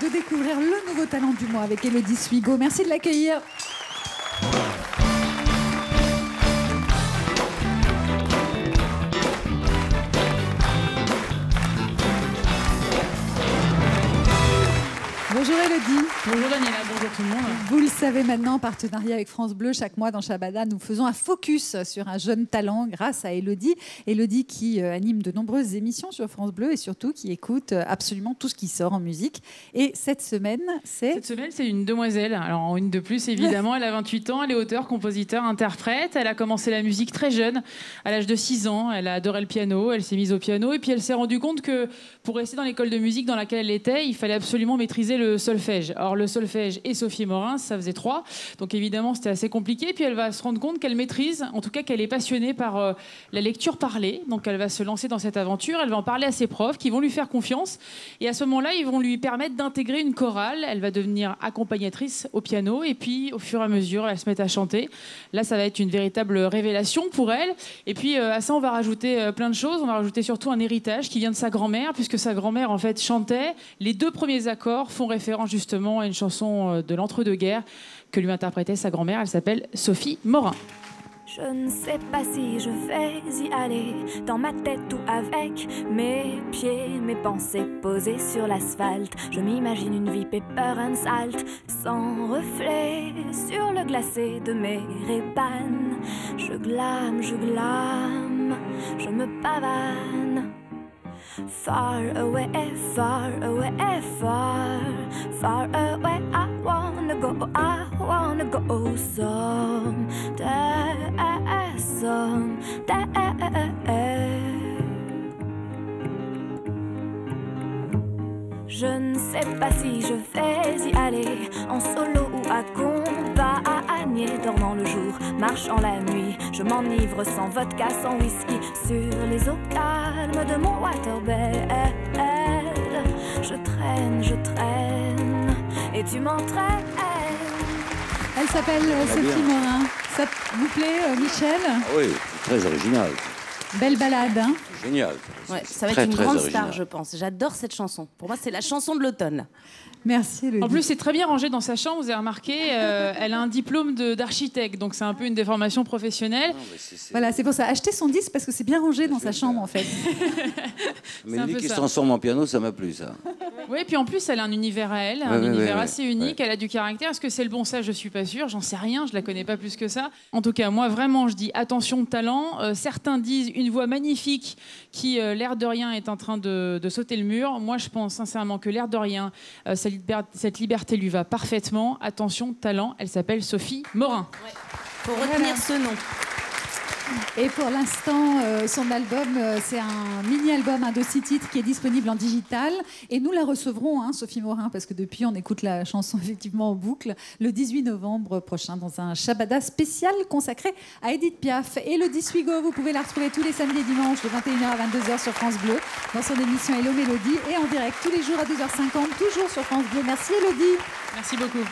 de découvrir le nouveau talent du mois avec Élodie Suigo. Merci de l'accueillir. Bonjour Élodie. Bonjour Daniela, bonjour tout le monde. Vous le savez maintenant, en partenariat avec France Bleu, chaque mois dans Shabada, nous faisons un focus sur un jeune talent grâce à Élodie. Élodie qui anime de nombreuses émissions sur France Bleu et surtout qui écoute absolument tout ce qui sort en musique. Et cette semaine, c'est une demoiselle. Alors une de plus, évidemment, elle a 28 ans, elle est auteure, compositeur, interprète. Elle a commencé la musique très jeune, à l'âge de 6 ans. Elle a adoré le piano, elle s'est mise au piano et puis elle s'est rendue compte que pour rester dans l'école de musique dans laquelle elle était, il fallait absolument maîtriser le solfège. Or, le solfège et Sophie Morin, ça faisait 3. Donc, évidemment, c'était assez compliqué. Puis, elle va se rendre compte qu'elle maîtrise, en tout cas, qu'elle est passionnée par la lecture parlée. Donc, elle va se lancer dans cette aventure. Elle va en parler à ses profs qui vont lui faire confiance. Et à ce moment-là, ils vont lui permettre d'intégrer une chorale. Elle va devenir accompagnatrice au piano. Et puis, au fur et à mesure, elle va se mettre à chanter. Là, ça va être une véritable révélation pour elle. Et puis, à ça, on va rajouter plein de choses. On va rajouter surtout un héritage qui vient de sa grand-mère, puisque sa grand-mère, en fait, chantait. Les 2 premiers accords font référence justement à une chanson de l'entre-deux-guerres que lui interprétait sa grand-mère. Elle s'appelle Sophie Morin. Je ne sais pas si je vais y aller dans ma tête ou avec mes pieds, mes pensées posées sur l'asphalte. Je m'imagine une vie pepper and salt, sans reflet sur le glacé de mes Ray-Ban. Je glame, je me pavane. Far away, far away, far, far away. I wanna go someday. Je ne sais pas si je vais y aller en solo ou accompagné, dormant le jour, marchant la nuit. Je m'enivre sans vodka, sans whisky, sur les eaux calmes de mon waterbed. Je traîne, et tu m'entraînes. Elle s'appelle Sophie Morin. Ça vous plaît, Michel? Oui, très original. Belle balade, hein? Génial. Ouais, ça va être une grande star, je pense. J'adore cette chanson. Pour moi, c'est la chanson de l'automne. Merci, Élodie. En plus, c'est très bien rangé dans sa chambre. Vous avez remarqué, elle a un diplôme d'architecte, donc c'est un peu une déformation professionnelle. Voilà, c'est pour ça. Achetez son disque parce que c'est bien rangé dans sa chambre, en fait. Mais lui qui se transforme en piano, ça m'a plu, ça. Oui, puis en plus, elle a un univers à elle, un univers assez unique. Elle a du caractère. Est-ce que c'est le bon, ça? Je suis pas sûre. J'en sais rien. Je la connais pas plus que ça. En tout cas, moi, vraiment, je dis attention, talent. Certains disent une voix magnifique qui, l'air de rien, est en train de sauter le mur. Moi, je pense sincèrement que l'air de rien, cette liberté lui va parfaitement. Attention, talent. Elle s'appelle Sophie Morin. Ouais. Faut retenir ce nom. Et pour l'instant, son album, c'est un mini-album, de 6 titres qui est disponible en digital. Et nous la recevrons, hein, Sophie Morin, parce que depuis, on écoute la chanson effectivement en boucle, le 18 novembre prochain, dans un Shabada spécial consacré à Édith Piaf. Élodie Suigo, vous pouvez la retrouver tous les samedis et dimanches de 21h à 22h sur France Bleu, dans son émission Hello Mélodie, et en direct tous les jours à 12h50, toujours sur France Bleu. Merci Élodie. Merci beaucoup.